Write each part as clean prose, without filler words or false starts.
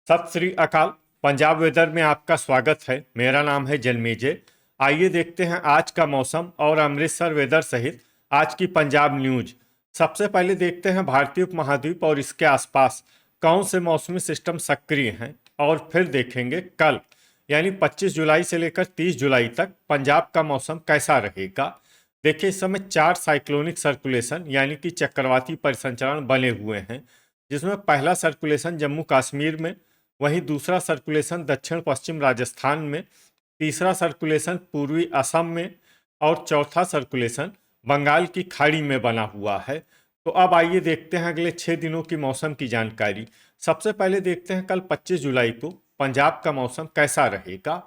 सत श्री अकाल। पंजाब वेदर में आपका स्वागत है। मेरा नाम है जन्मेजय। आइए देखते हैं आज का मौसम और अमृतसर वेदर सहित आज की पंजाब न्यूज। सबसे पहले देखते हैं भारतीय उपमहाद्वीप और इसके आसपास कौन से मौसमी सिस्टम सक्रिय हैं, और फिर देखेंगे कल यानी 25 जुलाई से लेकर 30 जुलाई तक पंजाब का मौसम कैसा रहेगा। देखिए, इस समय 4 साइक्लोनिक सर्कुलेशन यानी कि चक्रवाती परिसंचरण बने हुए हैं, जिसमें पहला सर्कुलेशन जम्मू कश्मीर में, वहीं दूसरा सर्कुलेशन दक्षिण पश्चिम राजस्थान में, तीसरा सर्कुलेशन पूर्वी असम में और चौथा सर्कुलेशन बंगाल की खाड़ी में बना हुआ है। तो अब आइए देखते हैं अगले 6 दिनों की मौसम की जानकारी। सबसे पहले देखते हैं कल 25 जुलाई को पंजाब का मौसम कैसा रहेगा।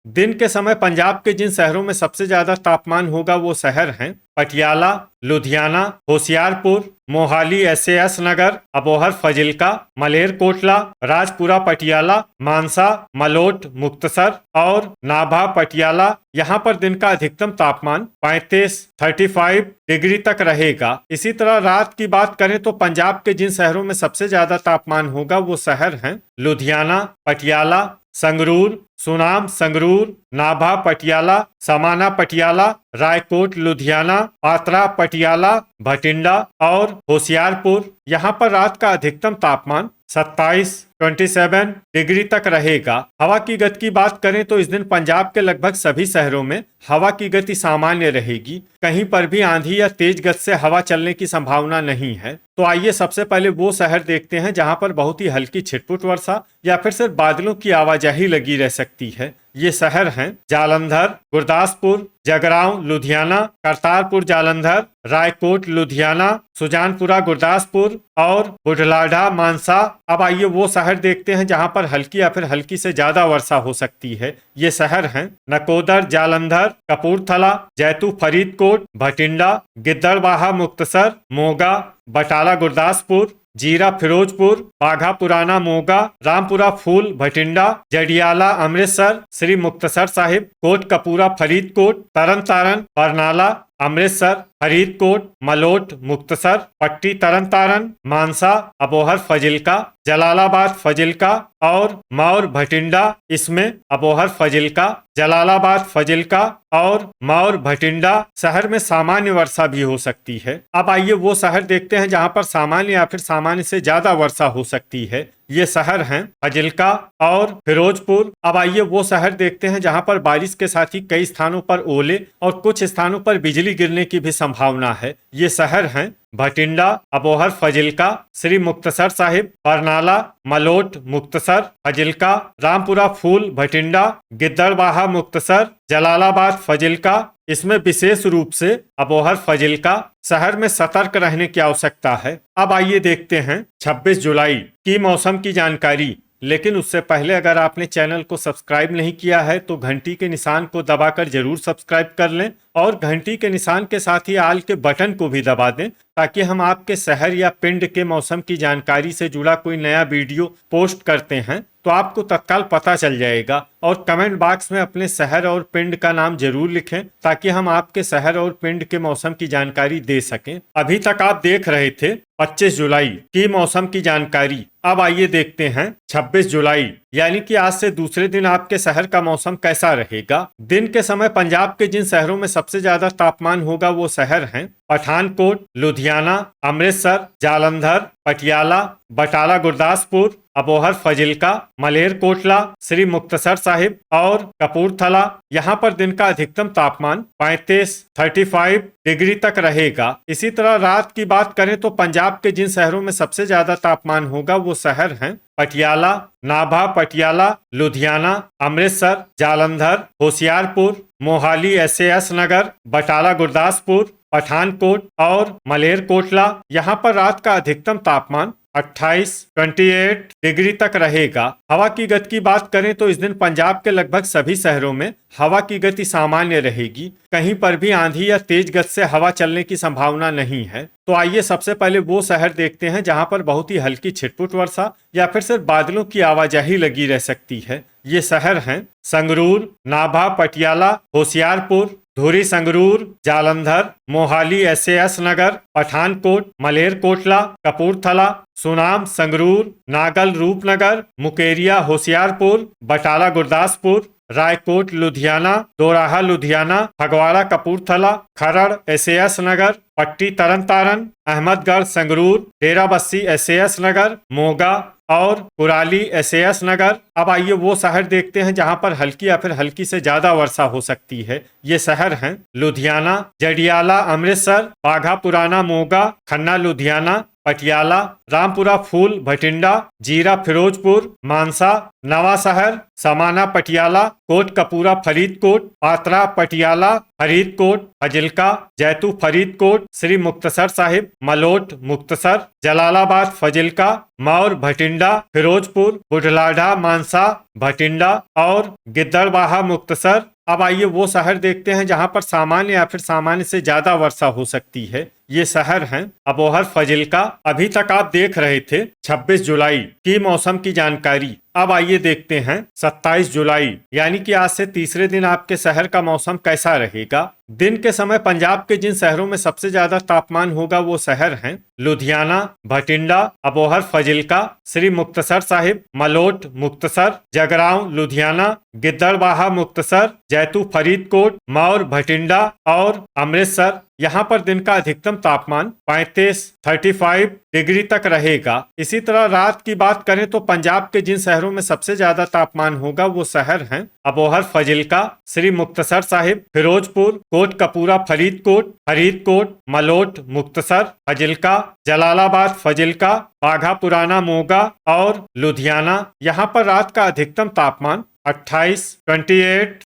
दिन के समय पंजाब के जिन शहरों में सबसे ज्यादा तापमान होगा वो शहर हैं पटियाला, लुधियाना, होशियारपुर, मोहाली, एसएएस नगर, अबोहर फजिल्का, मलेरकोटला, राजपुरा पटियाला, मानसा, मलोट, मुक्तसर और नाभा पटियाला। यहाँ पर दिन का अधिकतम तापमान 35 डिग्री तक रहेगा। इसी तरह रात की बात करें तो पंजाब के जिन शहरों में सबसे ज्यादा तापमान होगा वो शहर हैं लुधियाना, पटियाला, संगरूर, सुनाम संगरूर, नाभा पटियाला, समाना पटियाला, रायकोट लुधियाना, पात्रा पटियाला, भटिंडा और होशियारपुर। यहाँ पर रात का अधिकतम तापमान 27 डिग्री तक रहेगा। हवा की गति की बात करें तो इस दिन पंजाब के लगभग सभी शहरों में हवा की गति सामान्य रहेगी। कहीं पर भी आंधी या तेज गति से हवा चलने की संभावना नहीं है। तो आइए सबसे पहले वो शहर देखते हैं जहां पर बहुत ही हल्की छिटपुट वर्षा या फिर सिर्फ बादलों की आवाजाही लगी रह सकती है। ये शहर हैं जालंधर, गुरदासपुर, जगरांव लुधियाना, करतारपुर जालंधर, रायकोट लुधियाना, सुजानपुरा गुरदासपुर और बुढ़लाडा मानसा। अब आइए वो शहर देखते हैं जहां पर हल्की या फिर हल्की से ज्यादा वर्षा हो सकती है। ये शहर हैं नकोदर जालंधर, कपूरथला, जैतू फरीदकोट, भटिंडा, गिद्दड़बाहा मुक्तसर, मोगा, बटाला गुरदासपुर, जीरा फिरोजपुर, बाघा पुराना मोगा, रामपुरा फूल भटिंडा, जडियाला अमृतसर, श्री मुक्तसर साहिब, कोट कपूरा फरीदकोट, तरन तारन बरनाला अमृतसर, फरीदकोट, मलोट मुक्तसर, पट्टी तरन तारन, मानसा, अबोहर फजिल्का, जलालाबाद फजिल्का और मौर भटिंडा। इसमें अबोहर फजिल्का, जलालाबाद फजिल्का और मौर भटिंडा शहर में सामान्य वर्षा भी हो सकती है। अब आइए वो शहर देखते हैं जहां पर सामान्य या फिर सामान्य से ज्यादा वर्षा हो सकती है। ये शहर हैं फजिल्का और फिरोजपुर। अब आइए वो शहर देखते हैं जहां पर बारिश के साथ ही कई स्थानों पर ओले और कुछ स्थानों पर बिजली गिरने की भी संभावना है। ये शहर हैं भटिंडा, अबोहर फजिल्का, श्री मुक्तसर साहिब, बरनाला, मलोट मुक्तसर, फजिल्का, रामपुरा फूल भटिंडा, गिद्दड़बाहा मुक्तसर, जलालाबाद फजिल्का। इसमें विशेष रूप से अबोहर फजिल्का शहर में सतर्क रहने की आवश्यकता है। अब आइए देखते हैं 26 जुलाई की मौसम की जानकारी। लेकिन उससे पहले अगर आपने चैनल को सब्सक्राइब नहीं किया है तो घंटी के निशान को दबाकर जरूर सब्सक्राइब कर लें और घंटी के निशान के साथ ही आल के बटन को भी दबा दें, ताकि हम आपके शहर या पिंड के मौसम की जानकारी से जुड़ा कोई नया वीडियो पोस्ट करते हैं तो आपको तत्काल पता चल जाएगा। और कमेंट बॉक्स में अपने शहर और पिंड का नाम जरूर लिखें ताकि हम आपके शहर और पिंड के मौसम की जानकारी दे सकें। अभी तक आप देख रहे थे 25 जुलाई की मौसम की जानकारी। अब आइए देखते हैं 26 जुलाई यानी कि आज से दूसरे दिन आपके शहर का मौसम कैसा रहेगा। दिन के समय पंजाब के जिन शहरों में सबसे ज्यादा तापमान होगा वो शहर हैं पठानकोट, लुधियाना, अमृतसर, जालंधर, पटियाला, बटाला गुरदासपुर, अबोहर फजिल्का, मलेरकोटला, श्री मुक्तसर साहिब और कपूरथला। यहाँ पर दिन का अधिकतम तापमान 35 डिग्री तक रहेगा। इसी तरह रात की बात करें तो पंजाब के जिन शहरों में सबसे ज्यादा तापमान होगा वो शहर हैं पटियाला, नाभा पटियाला, लुधियाना, अमृतसर, जालंधर, होशियारपुर, मोहाली, एसएएस नगर, बटाला गुरदासपुर, पठानकोट और मलेरकोटला। यहाँ पर रात का अधिकतम तापमान 28 डिग्री तक रहेगा। हवा की गति की बात करें तो इस दिन पंजाब के लगभग सभी शहरों में हवा की गति सामान्य रहेगी। कहीं पर भी आंधी या तेज गति से हवा चलने की संभावना नहीं है। तो आइए सबसे पहले वो शहर देखते हैं जहां पर बहुत ही हल्की छिटपुट वर्षा या फिर सिर्फ बादलों की आवाजाही लगी रह सकती है। ये शहर हैं संगरूर, नाभा पटियाला, होशियारपुर, धुरी संगरूर, जालंधर, मोहाली SAS नगर, पठानकोट, मलेरकोटला, कपूरथला, सुनाम संगरूर, नागल रूपनगर, मुकेरिया होशियारपुर, बटाला गुरदासपुर, रायकोट लुधियाना, दोराहा लुधियाना, फगवाड़ा कपूरथला, खरड़ SAS नगर, पट्टी तरन तारन, अहमदगढ़ संगरूर, डेराबस्सी SAS नगर, मोगा और कुराली SAS नगर। अब आइए वो शहर देखते हैं जहां पर हल्की या फिर हल्की से ज्यादा वर्षा हो सकती है। ये शहर हैं लुधियाना, जडियाला अमृतसर, बाघा पुराना मोगा, खन्ना लुधियाना, पटियाला, रामपुरा फूल भटिंडा, जीरा फिरोजपुर, मानसा, नवा शहर, समाना पटियाला, कोट कपूरा फरीदकोट, पात्रा पटियाला, फरीदकोट, फजिल्का, जैतू फरीदकोट, श्री मुक्तसर साहिब, मलोट मुक्तसर, जलालाबाद फजिल्का, मौर भटिंडा, फिरोजपुर, बुढ़लाढ़ा मानसा भटिंडा और गिद्दड़बाहा मुक्तसर। अब आइए वो शहर देखते हैं जहां पर सामान्य या फिर सामान्य से ज्यादा वर्षा हो सकती है। ये शहर हैं अबोहर फजिल्का। अभी तक आप देख रहे थे 26 जुलाई की मौसम की जानकारी। अब आइए देखते हैं 27 जुलाई यानी कि आज से तीसरे दिन आपके शहर का मौसम कैसा रहेगा। दिन के समय पंजाब के जिन शहरों में सबसे ज्यादा तापमान होगा वो शहर हैं लुधियाना, भटिंडा, अबोहर फजिल्का, श्री मुक्तसर साहिब, मलोट मुक्तसर, जगरांव लुधियाना, गिद्दड़बाहा मुक्तसर, जैतू फरीदकोट, मौर भटिंडा और अमृतसर। यहाँ पर दिन का अधिकतम तापमान 35 डिग्री तक रहेगा। इसी तरह रात की बात करें तो पंजाब के जिन शहरों में सबसे ज्यादा तापमान होगा वो शहर हैं अबोहर फजिल्का, श्री मुक्तसर साहिब, फिरोजपुर, कोट कपूरा फरीदकोट, फरीदकोट, मलोट मुक्तसर, फजिल्का, जलालाबाद फजिल्का, बाघा पुराना मोगा और लुधियाना। यहाँ पर रात का अधिकतम तापमान 28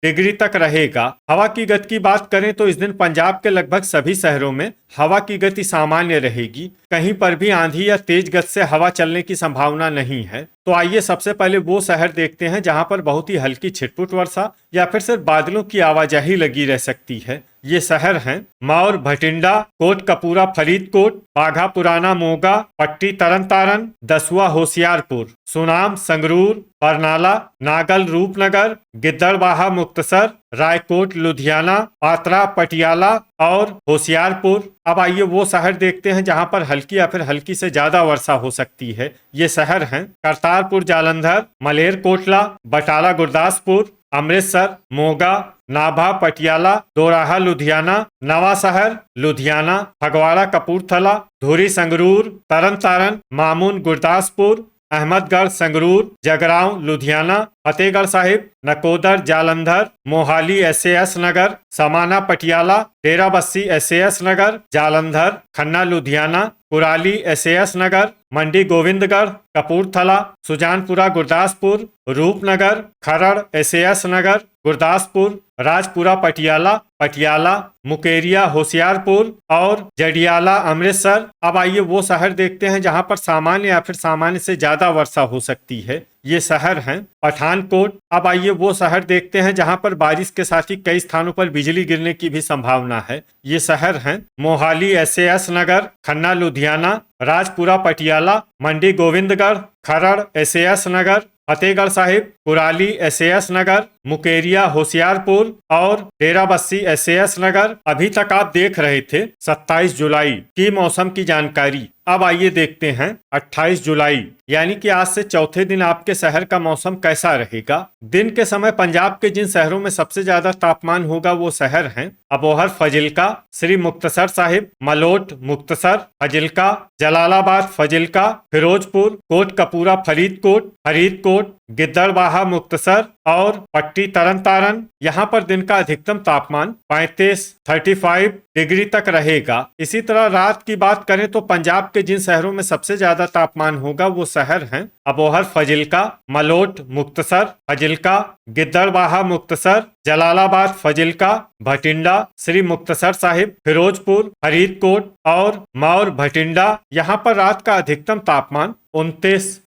डिग्री तक रहेगा। हवा की गति की बात करें तो इस दिन पंजाब के लगभग सभी शहरों में हवा की गति सामान्य रहेगी। कहीं पर भी आंधी या तेज गति से हवा चलने की संभावना नहीं है। तो आइए सबसे पहले वो शहर देखते हैं जहां पर बहुत ही हल्की छिटपुट वर्षा या फिर सिर्फ बादलों की आवाजाही लगी रह सकती है। ये शहर हैं मौर भटिंडा, कोट कपूरा फरीदकोट, बाघा पुराना मोगा, पट्टी तरन तारन, दसुआ होशियारपुर, सुनाम संगरूर, बरनाला, नागल रूपनगर, गिद्दड़बाहा मुक्तसर, रायकोट लुधियाना, पात्रा पटियाला और होशियारपुर। अब आइए वो शहर देखते हैं जहां पर हल्की या फिर हल्की से ज्यादा वर्षा हो सकती है। ये शहर हैं करतारपुर जालंधर, मलेरकोटला, बटाला गुरदासपुर, अमृतसर, मोगा, नाभा पटियाला, दोराहा लुधियाना, नवा शहर लुधियाना, फगवाड़ा कपूरथला, धुरी संगरूर, तरन तारन, मामून गुरदासपुर, अहमदगढ़ संगरूर, जगरांव लुधियाना, फतेहगढ़ साहिब, नकोदर जालंधर, मोहाली SAS नगर, समाना पटियाला, डेराबस्सी SAS नगर, जालंधर, खन्ना लुधियाना, कुराली SAS नगर, मंडी गोविंदगढ़, कपूरथला, सुजानपुरा गुरदासपुर, रूपनगर, खरड़ SAS नगर, गुरदासपुर, राजपुरा पटियाला, पटियाला, मुकेरिया होशियारपुर और जडियाला अमृतसर। अब आइए वो शहर देखते हैं जहां पर सामान्य या फिर सामान्य से ज्यादा वर्षा हो सकती है। ये शहर हैं पठानकोट। अब आइए वो शहर देखते हैं जहां पर बारिश के साथ ही कई स्थानों पर बिजली गिरने की भी संभावना है। ये शहर हैं मोहाली SAS नगर, खन्ना लुधियाना, राजपुरा पटियाला, मंडी गोविंदगढ़, खरड़ SAS नगर, फतेहगढ़ साहिब, कुराली SAS नगर, मुकेरिया होशियारपुर और डेराबस्सी SAS नगर। अभी तक आप देख रहे थे 27 जुलाई की मौसम की जानकारी। अब आइए देखते हैं 28 जुलाई यानी कि आज से चौथे दिन आपके शहर का मौसम कैसा रहेगा। दिन के समय पंजाब के जिन शहरों में सबसे ज्यादा तापमान होगा वो शहर हैं अबोहर फजिल्का, श्री मुक्तसर साहिब, मलोट मुक्तसर, फजिल्का, जलालाबाद फजिल्का, फिरोजपुर, कोट कपूरा फरीदकोट, फरीदकोट, गिद्दड़बाहा मुक्तसर और पट्टी तरन तारन। यहाँ पर दिन का अधिकतम तापमान 35 डिग्री तक रहेगा। इसी तरह रात की बात करें तो पंजाब के जिन शहरों में सबसे ज्यादा तापमान होगा वो शहर हैं अबोहर फजिल्का, मलोट मुक्तसर, फजिल्का, गिद्दड़बाहा मुक्तसर, जलालाबाद फजिल्का, भटिंडा, श्री मुक्तसर साहिब, फिरोजपुर, फरीदकोट और मौर भटिंडा। यहाँ पर रात का अधिकतम तापमान 29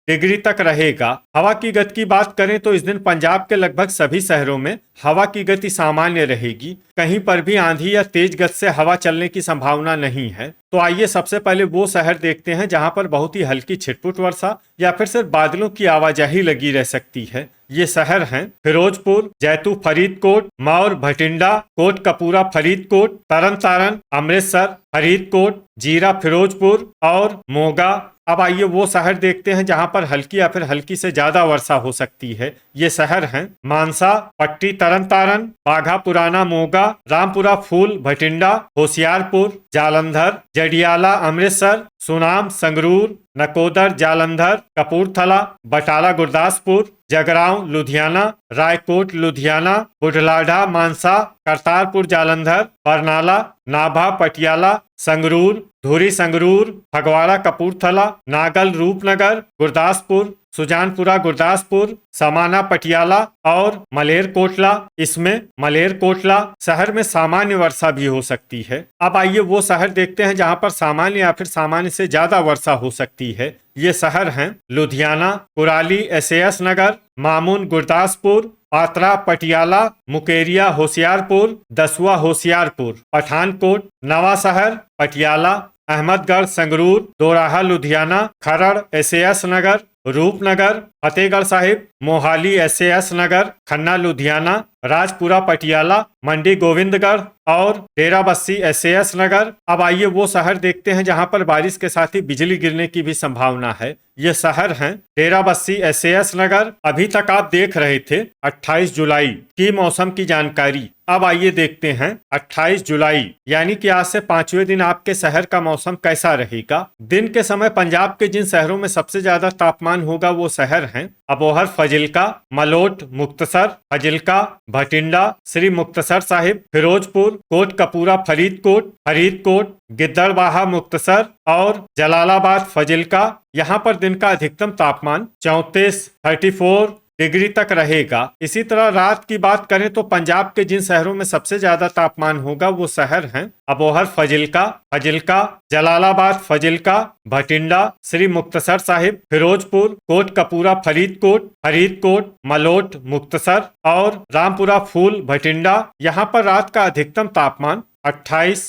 डिग्री तक रहेगा। हवा की गति की बात करें तो इस दिन पंजाब के लगभग सभी शहरों में हवा की गति सामान्य रहेगी। कहीं पर भी आंधी या तेज गति से हवा चलने की संभावना नहीं है। तो आइए सबसे पहले वो शहर देखते हैं जहां पर बहुत ही हल्की छिटपुट वर्षा वर्षा या फिर सिर्फ बादलों की आवाजाही लगी रह सकती है। ये शहर हैं फिरोजपुर, जैतू फरीदकोट, मौर भटिंडा, कोटकपूरा फरीदकोट, तरन तारण, अमृतसर, फरीदकोट, जीरा फिरोजपुर और मोगा। अब आइए वो शहर देखते हैं जहां पर हल्की या फिर हल्की से ज्यादा वर्षा हो सकती है। ये शहर हैं मानसा, पट्टी तरन तारण, बाघा पुराना मोगा, रामपुरा फूल भटिंडा, होशियारपुर, जालंधर, जडियाला अमृतसर, सुनाम संगरूर, नकोदर जालंधर, कपूरथला, बटाला गुरदासपुर, जगरांव लुधियाना, रायकोट लुधियाना, बुढ़लाढ़ा मानसा, करतारपुर जालंधर, बरनाला, नाभा पटियाला, संगरूर, धुरी संगरूर, फगवाड़ा कपूरथला, नागल रूपनगर, गुरदासपुर, सुजानपुरा गुरदासपुर, समाना पटियाला और मलेरकोटला। इसमें मलेरकोटला शहर में सामान्य वर्षा भी हो सकती है। अब आइए वो शहर देखते हैं जहां पर सामान्य या फिर सामान्य से ज्यादा वर्षा हो सकती है। ये शहर हैं लुधियाना, कुराली एसएएस नगर, मामून गुरदासपुर, पात्रा पटियाला, मुकेरिया होशियारपुर, दसुआ होशियारपुर, पठानकोट, नवा शहर पटियाला, अहमदगढ़ संगरूर, दोराहा लुधियाना, खरड़ एसएएस नगर, रूपनगर, फतेहगढ़ साहिब, मोहाली एसएएस नगर, खन्ना लुधियाना, राजपुरा पटियाला, मंडी गोविंदगढ़ और डेराबस्सी एसएएस नगर। अब आइए वो शहर देखते हैं जहां पर बारिश के साथ ही बिजली गिरने की भी संभावना है। ये शहर हैं डेराबस्सी एसएएस नगर। अभी तक आप देख रहे थे 28 जुलाई की मौसम की जानकारी। अब आइए देखते हैं 28 जुलाई यानी कि आज से 5वें दिन आपके शहर का मौसम कैसा रहेगा। दिन के समय पंजाब के जिन शहरों में सबसे ज्यादा तापमान होगा वो शहर हैं अबोहर फजिल्का, मलोट मुक्तसर, फजिल्का, भटिंडा, श्री मुक्तसर साहिब, फिरोजपुर, कोटकपूरा फरीदकोट, फरीदकोट, गिद्दड़बाहा मुक्तसर और जलालाबाद फजिल्का। यहाँ पर दिन का अधिकतम तापमान 34 डिग्री तक रहेगा। इसी तरह रात की बात करें तो पंजाब के जिन शहरों में सबसे ज्यादा तापमान होगा वो शहर हैं अबोहर फजिल्का, फजिल्का, जलालाबाद फजिल्का, भटिंडा, श्री मुक्तसर साहिब, फिरोजपुर, कोटकपूरा फरीदकोट, फरीदकोट, मलोट मुक्तसर और रामपुरा फूल भटिंडा। यहाँ पर रात का अधिकतम तापमान 28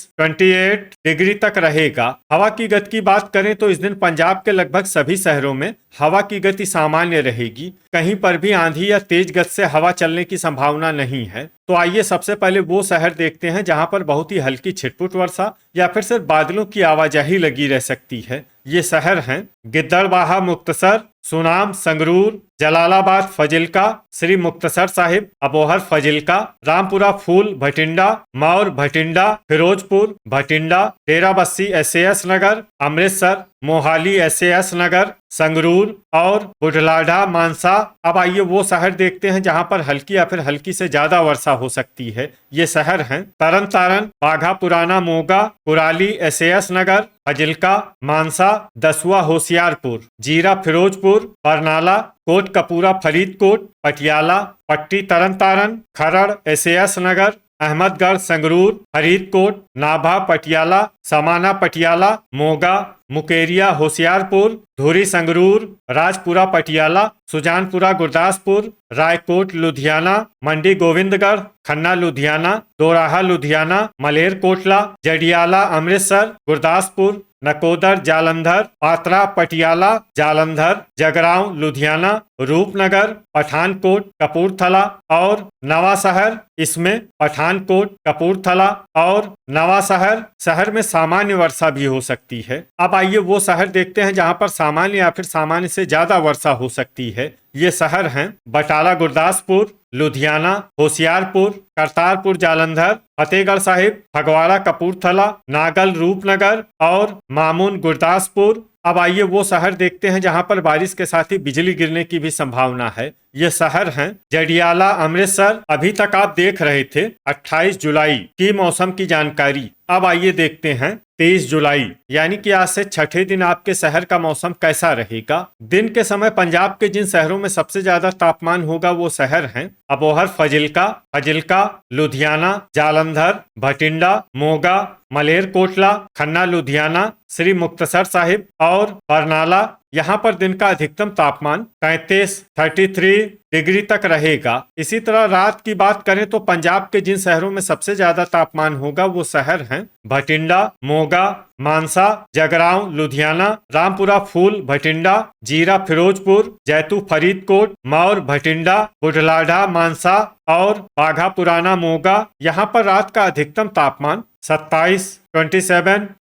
डिग्री तक रहेगा। हवा की गति की बात करें तो इस दिन पंजाब के लगभग सभी शहरों में हवा की गति सामान्य रहेगी। कहीं पर भी आंधी या तेज गति से हवा चलने की संभावना नहीं है। तो आइए सबसे पहले वो शहर देखते हैं जहां पर बहुत ही हल्की छिटपुट वर्षा या फिर सिर्फ बादलों की आवाजाही लगी रह सकती है। ये शहर हैं गिद्दड़बाहा मुक्तसर, सुनाम संगरूर, जलालाबाद फजिल्का, श्री मुक्तसर साहिब, अबोहर फजिल्का, रामपुरा फूल भटिंडा, मौर भटिंडा, फिरोजपुर भटिंडा, डेराबस्सी एसएएस नगर, अमृतसर, मोहाली एसएएस नगर, संगरूर और बुढ़लाढ़ा मानसा। अब आइए वो शहर देखते हैं जहां पर हल्की या फिर हल्की से ज्यादा वर्षा हो सकती है। ये शहर हैं तरन तारण, बाघा पुराना मोगा, कुराली एसएएस नगर, फजिल्का, मानसा, दसुआ होशियारपुर, जीरा फिरोजपुर, बरनाला, कोटकपूरा फरीदकोट, पटियाला, पट्टी तरन तारण, खरड़ एसएएस नगर, अहमदगढ़ संगरूर, फरीदकोट, नाभा पटियाला, समाना पटियाला, मोगा, मुकेरिया होशियारपुर, धुरी संगरूर, राजपुरा पटियाला, सुजानपुरा गुरदासपुर, रायकोट लुधियाना, मंडी गोविंदगढ़, खन्ना लुधियाना, दोराहा लुधियाना, मलेरकोटला, जडियाला अमृतसर, गुरदासपुर, नकोदर जालंधर, पात्रा पटियाला, जालंधर, जगरांव लुधियाना, रूपनगर, पठानकोट, कपूरथला और नवा शहर। इसमें पठानकोट, कपूरथला और नवा शहर में सामान्य वर्षा भी हो सकती है। अब आइए वो शहर देखते हैं जहां पर सामान्य या फिर सामान्य से ज्यादा वर्षा हो सकती है। ये शहर हैं बटाला गुरदासपुर, लुधियाना, होशियारपुर, करतारपुर जालंधर, फतेहगढ़ साहिब, फगवाड़ा कपूरथला, नागल रूपनगर और मामून गुरदासपुर। अब आइए वो शहर देखते हैं जहां पर बारिश के साथ ही बिजली गिरने की भी संभावना है। ये शहर हैं जडियाला अमृतसर। अभी तक आप देख रहे थे 28 जुलाई की मौसम की जानकारी। अब आइए देखते हैं 23 जुलाई यानी कि आज से छठे दिन आपके शहर का मौसम कैसा रहेगा। दिन के समय पंजाब के जिन शहरों में सबसे ज्यादा तापमान होगा वो शहर हैं अबोहर फजिल्का, फजिल्का, लुधियाना, जालंधर, भटिंडा, मोगा, मलेरकोटला, खन्ना लुधियाना, श्री मुक्तसर साहिब और बरनाला। यहाँ पर दिन का अधिकतम तापमान 33 डिग्री तक रहेगा। इसी तरह रात की बात करें तो पंजाब के जिन शहरों में सबसे ज्यादा तापमान होगा वो शहर हैं भटिंडा, मोगा, मानसा, जगरांव, लुधियाना, रामपुरा फूल, भटिंडा, जीरा, फिरोजपुर, जैतू, फरीदकोट, मौर, भटिंडा, बुढलाडा, मानसा और बाघा पुराना, मोगा। यहाँ पर रात का अधिकतम तापमान 27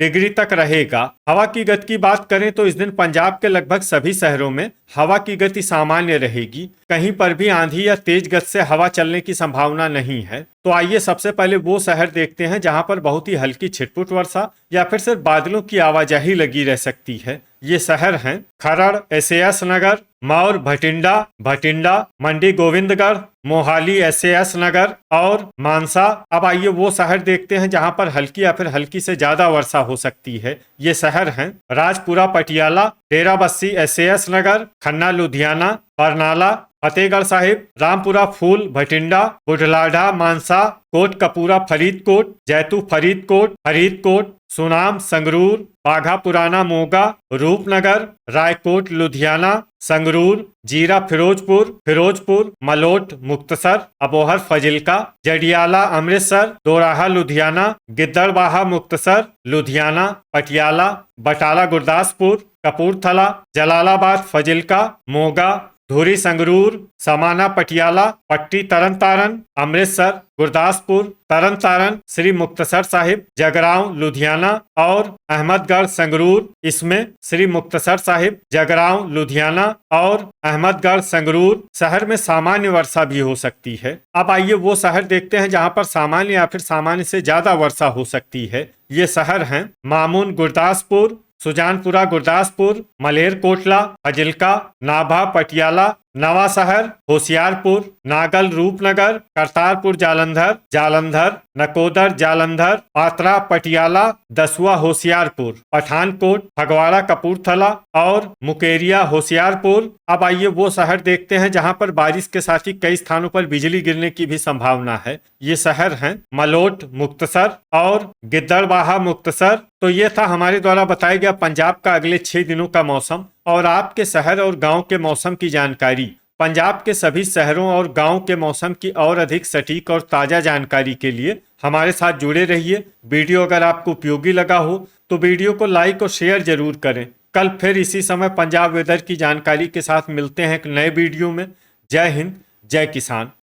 डिग्री तक रहेगा। हवा की गति की बात करें तो इस दिन पंजाब के लगभग सभी शहरों में हवा की गति सामान्य रहेगी। कहीं पर भी आंधी या तेज गति से हवा चलने की संभावना नहीं है। तो आइए सबसे पहले वो शहर देखते हैं जहां पर बहुत ही हल्की छिटपुट वर्षा या फिर सिर्फ बादलों की आवाजाही लगी रह सकती है। ये शहर हैं खरड़, एसएएस नगर, मौर, भटिंडा, मंडी गोविंदगढ़, मोहाली, एसएएस नगर और मानसा। अब आइए वो शहर देखते हैं जहां पर हल्की या फिर हल्की से ज्यादा वर्षा हो सकती है। ये शहर हैं राजपुरा, पटियाला, डेराबस्सी, एसएएस नगर, खन्ना, लुधियाना, बरनाला, फतेहगढ़ साहिब, रामपुरा फूल, भटिंडा, बुढलाडा, मानसा, कोट कपूरा, फरीदकोट, जैतू, फरीदकोट, सुनाम, संगरूर, बाघा पुराना, मोगा, रूपनगर, रायकोट, लुधियाना, संगरूर, जीरा, फिरोजपुर, मलोट, मुक्तसर, अबोहर, फजिल्का, जडियाला, अमृतसर, दोराहा, लुधियाना, गिद्दड़बाहा, मुक्तसर, लुधियाना, पटियाला, बटाला, गुरदासपुर, कपूरथला, जलालाबाद, फजिल्का, मोगा, धुरी, संगरूर, समाना, पटियाला, पट्टी, तरन, अमृतसर, गुरदासपुर, तरन, श्री मुक्तसर साहिब, जगरांव, लुधियाना और अहमदगढ़, संगरूर। इसमें श्री मुक्तसर साहिब, जगरांव, लुधियाना और अहमदगढ़, संगरूर शहर में सामान्य वर्षा भी हो सकती है। अब आइए वो शहर देखते हैं जहां पर सामान्य या फिर सामान्य से ज्यादा वर्षा हो सकती है। ये शहर हैं मामून, गुरदासपुर, सुजानपुरा, गुरदासपुर, मलेरकोटला, फजिल्का, नाभा, पटियाला, नवा शहर, होशियारपुर, नागल, रूपनगर, करतारपुर, जालंधर, नकोदर, जालंधर, पात्रा, पटियाला, दसुआ, होशियारपुर, पठानकोट, फगवाड़ा, कपूरथला और मुकेरिया, होशियारपुर। अब आइए वो शहर देखते हैं जहां पर बारिश के साथ ही कई स्थानों पर बिजली गिरने की भी संभावना है। ये शहर हैं मलोट, मुक्तसर और गिद्दड़बाहा, मुक्तसर। तो ये था हमारे द्वारा बताया गया पंजाब का अगले 6 दिनों का मौसम और आपके शहर और गांव के मौसम की जानकारी। पंजाब के सभी शहरों और गांव के मौसम की और अधिक सटीक और ताजा जानकारी के लिए हमारे साथ जुड़े रहिए। वीडियो अगर आपको उपयोगी लगा हो तो वीडियो को लाइक और शेयर जरूर करें। कल फिर इसी समय पंजाब वेदर की जानकारी के साथ मिलते हैं एक नए वीडियो में। जय हिंद, जय किसान।